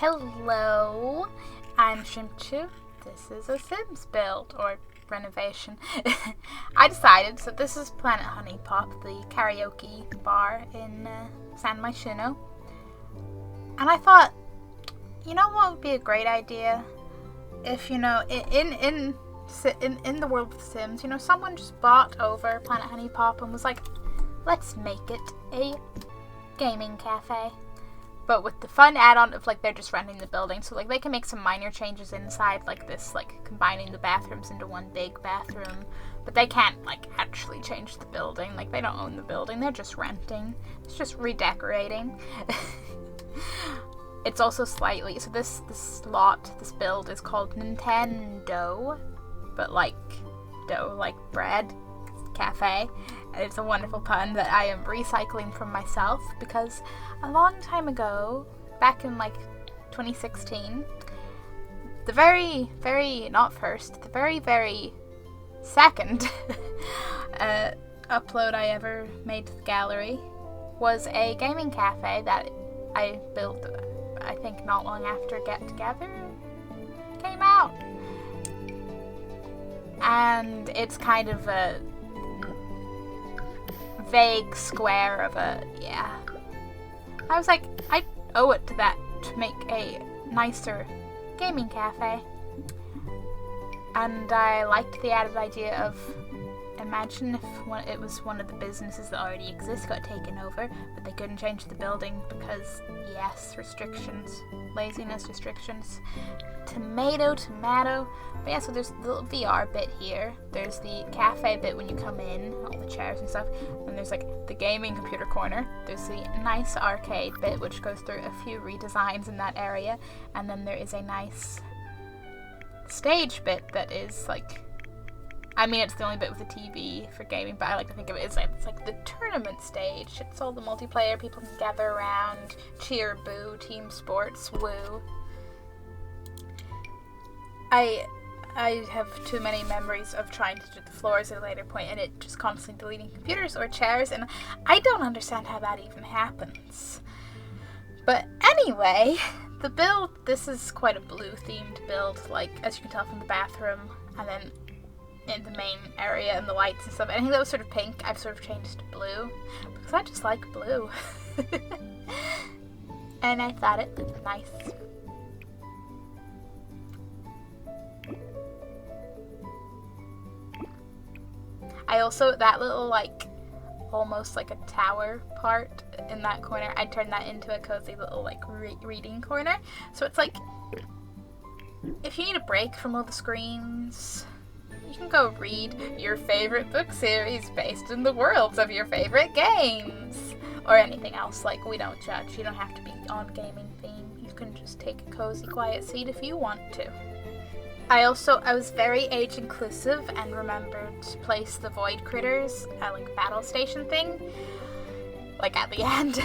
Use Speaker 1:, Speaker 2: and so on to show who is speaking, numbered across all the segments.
Speaker 1: Hello, I'm Shrimpchu. This is a Sims build, or renovation. I decided, so this is Planet Honey Pop, the karaoke bar in San Myshuno. And I thought, you know what would be a great idea? If, in the world of Sims, someone just bought over Planet Honey Pop and was like, let's make it a gaming cafe. But with the fun add-on of, they're just renting the building. So, they can make some minor changes inside, like this, combining the bathrooms into one big bathroom. But they can't, actually change the building. They don't own the building. They're just renting. It's just redecorating. It's also slightly... So this build is called Nintendough. But, dough, like bread. Cafe. And it's a wonderful pun that I am recycling from myself because a long time ago, back in 2016, the very, very second upload I ever made to the gallery was a gaming cafe that I built, I think not long after Get Together came out. And it's kind of a vague square of I was like, I owe it to that to make a nicer gaming cafe. And I liked the added idea of, imagine if it was one of the businesses that already exists got taken over, but they couldn't change the building because, yes, restrictions, laziness restrictions, tomato. But yeah, so there's the little VR bit here. There's the cafe bit when you come in, all the chairs and stuff. And there's the gaming computer corner. There's the nice arcade bit, which goes through a few redesigns in that area. And then there is a nice stage bit that is it's the only bit with a TV for gaming, but I like to think of it as it's the tournament stage. It's all the multiplayer, people can gather around, cheer, boo, team sports, woo. I have too many memories of trying to do the floors at a later point and it just constantly deleting computers or chairs, and I don't understand how that even happens. But anyway, the build, this is quite a blue themed build, as you can tell from the bathroom, and then in the main area and the lights and stuff. Anything that was sort of pink, I've sort of changed to blue, because I just like blue. And I thought it looked nice. I also, that little, almost a tower part in that corner, I turned that into a cozy little, reading corner. So it's if you need a break from all the screens, you can go read your favorite book series based in the worlds of your favorite games. Or anything else. We don't judge. You don't have to be on gaming theme. You can just take a cozy, quiet seat if you want to. I was very age inclusive and remembered to place the void critters at battle station thing. At the end.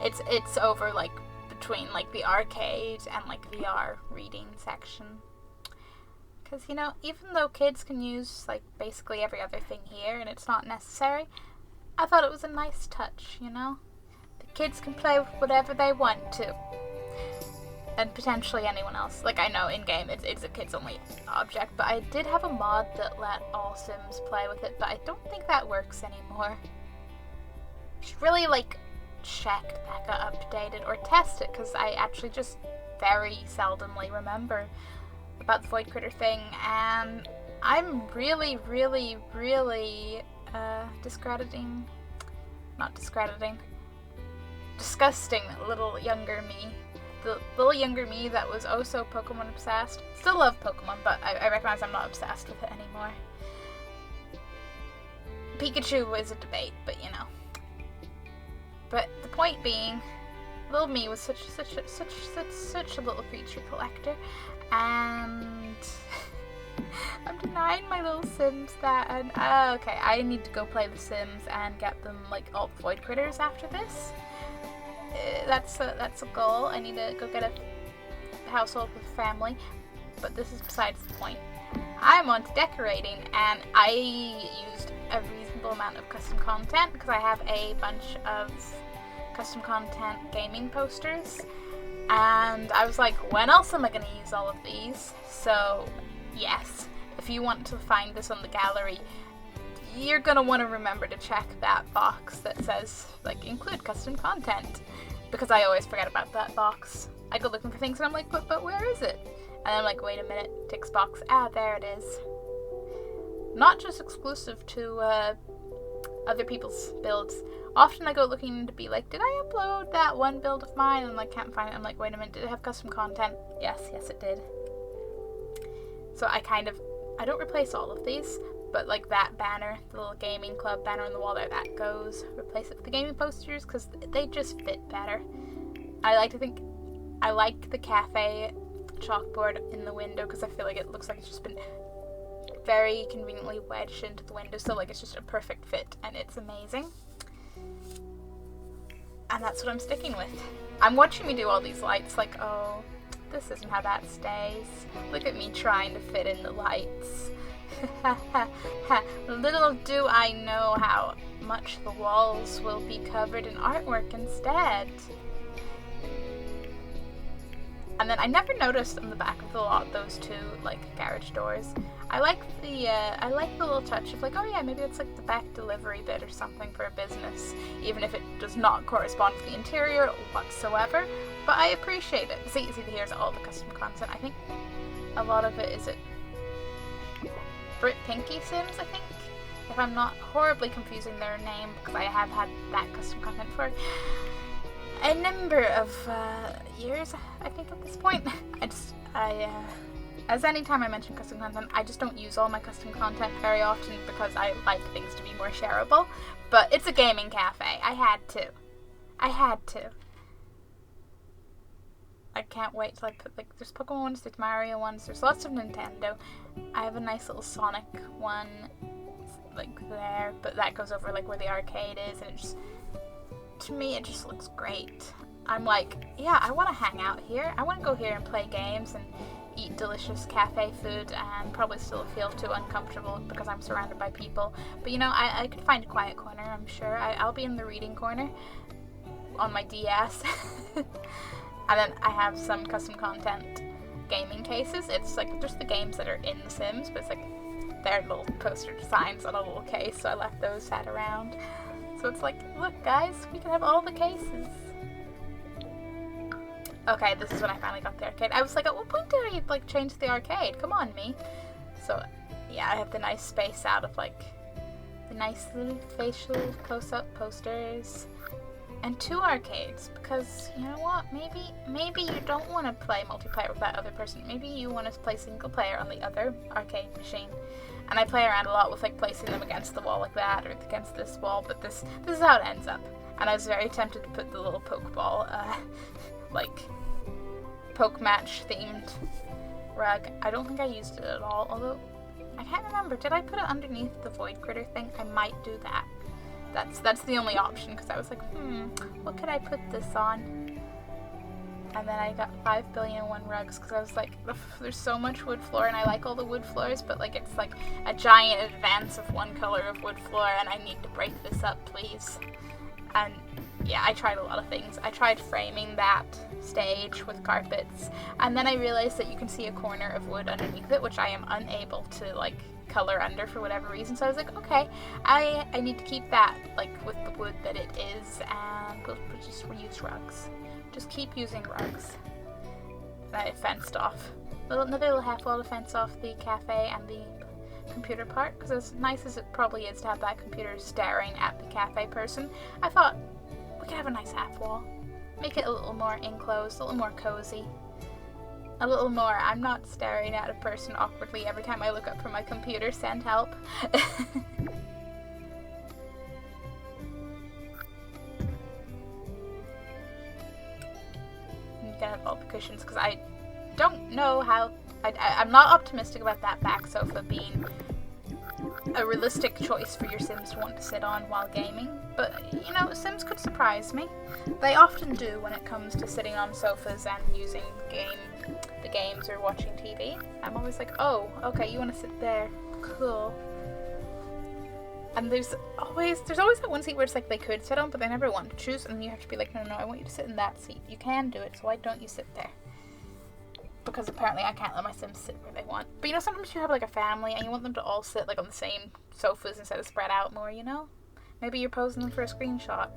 Speaker 1: it's over between the arcade and VR reading section. Because, even though kids can use basically every other thing here and it's not necessary, I thought it was a nice touch, The kids can play with whatever they want to. And potentially anyone else. I know in-game it's a kids-only object, but I did have a mod that let all Sims play with it, but I don't think that works anymore. I should really, check that got updated or test it, because I actually just very seldomly remember about the Void Critter thing, and I'm really disgusting little younger me. The little younger me that was oh so Pokemon obsessed. Still love Pokemon, but I recognize I'm not obsessed with it anymore. Pikachu is a debate, but But the point being, little me was such a little creature collector, and I'm denying my little Sims that, and okay, I need to go play The Sims and get them all the void critters after this. That's a goal. I need to go get a household with family, but this is besides the point. I'm on to decorating, and I used a reasonable amount of custom content because I have a bunch of custom content gaming posters, And I was like, when else am I going to use all of these? So, yes, if you want to find this on the gallery, you're going to want to remember to check that box that says, like, include custom content. Because I always forget about that box. I go looking for things and I'm like, but where is it? And I'm like, wait a minute, text box. Ah, there it is. Not just exclusive to other people's builds. Often I go looking to be like, did I upload that one build of mine? And I can't find it. I'm like, wait a minute, did it have custom content? Yes, it did. So I don't replace all of these, but like that banner, the little gaming club banner on the wall there, that goes. Replace it with the gaming posters because they just fit better. I like to think, I like the cafe chalkboard in the window because I feel like it looks like it's just been very conveniently wedged into the window, so like it's just a perfect fit and it's amazing. And that's what I'm sticking with. I'm watching me do all these lights like, oh, this isn't how that stays. Look at me trying to fit in the lights. Little do I know how much the walls will be covered in artwork instead. And then I never noticed on the back of the lot those two like garage doors. I like the little touch of like, oh yeah, maybe it's like the back delivery bit or something for a business, even if it does not correspond to the interior whatsoever. But I appreciate it. See, here's all the custom content. I think a lot of it is it Brit Pinky Sims, I think, if I'm not horribly confusing their name, because I have had that custom content for a number of years, I think, at this point. As any time I mention custom content, I just don't use all my custom content very often because I like things to be more shareable. But it's a gaming cafe. I had to. I can't wait till I put, like, there's Pokemon ones, there's Mario ones, there's lots of Nintendo. I have a nice little Sonic one, like, there, but that goes over, like, where the arcade is, and it just, to me, it just looks great. I'm like, yeah, I want to hang out here. I want to go here and play games and eat delicious cafe food and probably still feel too uncomfortable because I'm surrounded by people. But, you know, I could find a quiet corner, I'm sure. I'll be in the reading corner on my DS. And then I have some custom content gaming cases. It's like just the games that are in The Sims, but it's like their little poster designs on a little case, so I left those sat around. So it's like, look guys, we can have all the cases. Okay, this is when I finally got the arcade. I was like, at what point did I like change the arcade? Come on, me. So yeah, I have the nice space out of like the nice little facial close-up posters. And 2 arcades, because you know what, maybe you don't want to play multiplayer with that other person. Maybe you want to play single player on the other arcade machine. And I play around a lot with like placing them against the wall like that, or against this wall, but this is how it ends up. And I was very tempted to put the little Pokeball, like, poke match themed rug. I don't think I used it at all, although I can't remember. Did I put it underneath the Void Critter thing? I might do that. That's the only option, because I was like, what could I put this on? And then I got 5,000,001 rugs, because I was like, there's so much wood floor, and I like all the wood floors, but like it's like a giant advance of one color of wood floor, and I need to break this up, please. And yeah, I tried a lot of things. I tried framing that stage with carpets, and then I realized that you can see a corner of wood underneath it, which I am unable to like color under for whatever reason. So I was like, okay, I need to keep that like with the wood that it is, and we'll just reuse rugs. Just keep using rugs. And I fenced off another little half wall to fence off the cafe and the computer part, because as nice as it probably is to have that computer staring at the cafe person, I thought we could have a nice half wall, make it a little more enclosed, a little more cozy. A little more, I'm not staring at a person awkwardly every time I look up from my computer, send help. You gotta have all the cushions, because I don't know how, I'm not optimistic about that back sofa being a realistic choice for your Sims to want to sit on while gaming, but you know, Sims could surprise me. They often do when it comes to sitting on sofas and using the games or watching TV. I'm always like, oh, okay, you want to sit there, cool. And there's always that one seat where it's like they could sit on, but they never want to choose, and you have to be like, no, I want you to sit in that seat. You can do it, so why don't you sit there? Because apparently I can't let my Sims sit where they want. But you know, sometimes you have like a family and you want them to all sit like on the same sofas instead of spread out more, you know? Maybe you're posing them for a screenshot.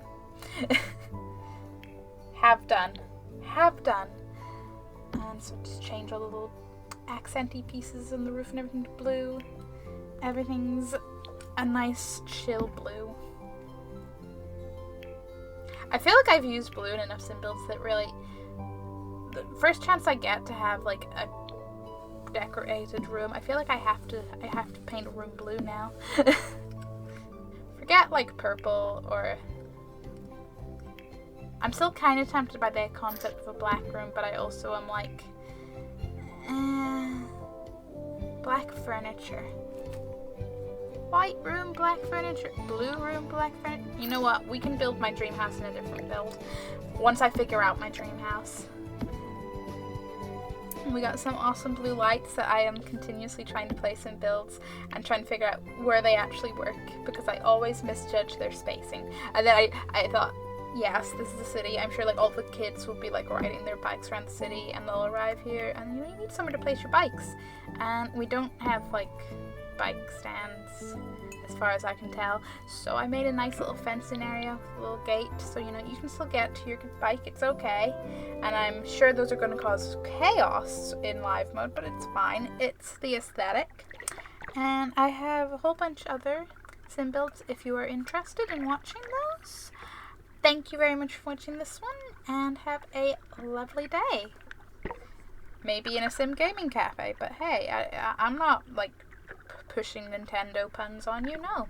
Speaker 1: Have done. And so just change all the little accenty pieces in the roof and everything to blue. Everything's a nice chill blue. I feel like I've used blue in enough sim builds that really, the first chance I get to have like a decorated room, I feel like I have to paint a room blue now. Forget like purple, or I'm still kind of tempted by the concept of a black room, but I also am like, black furniture. White room, black furniture. Blue room, black furniture. You know what? We can build my dream house in a different build. Once I figure out my dream house. We got some awesome blue lights that I am continuously trying to place in builds and trying to figure out where they actually work, because I always misjudge their spacing. And then I thought, yes, this is a city. I'm sure like all the kids will be like riding their bikes around the city and they'll arrive here, and you need somewhere to place your bikes. And we don't have like bike stands as far as I can tell, so I made a nice little fencing area with a little gate, so you know you can still get to your bike, it's okay. And I'm sure those are going to cause chaos in live mode, but it's fine, it's the aesthetic. And I have a whole bunch of other sim builds if you are interested in watching those. Thank you very much for watching this one, and have a lovely day. Maybe in a sim gaming cafe, but hey, I'm not like pushing Nintendo puns on you, no.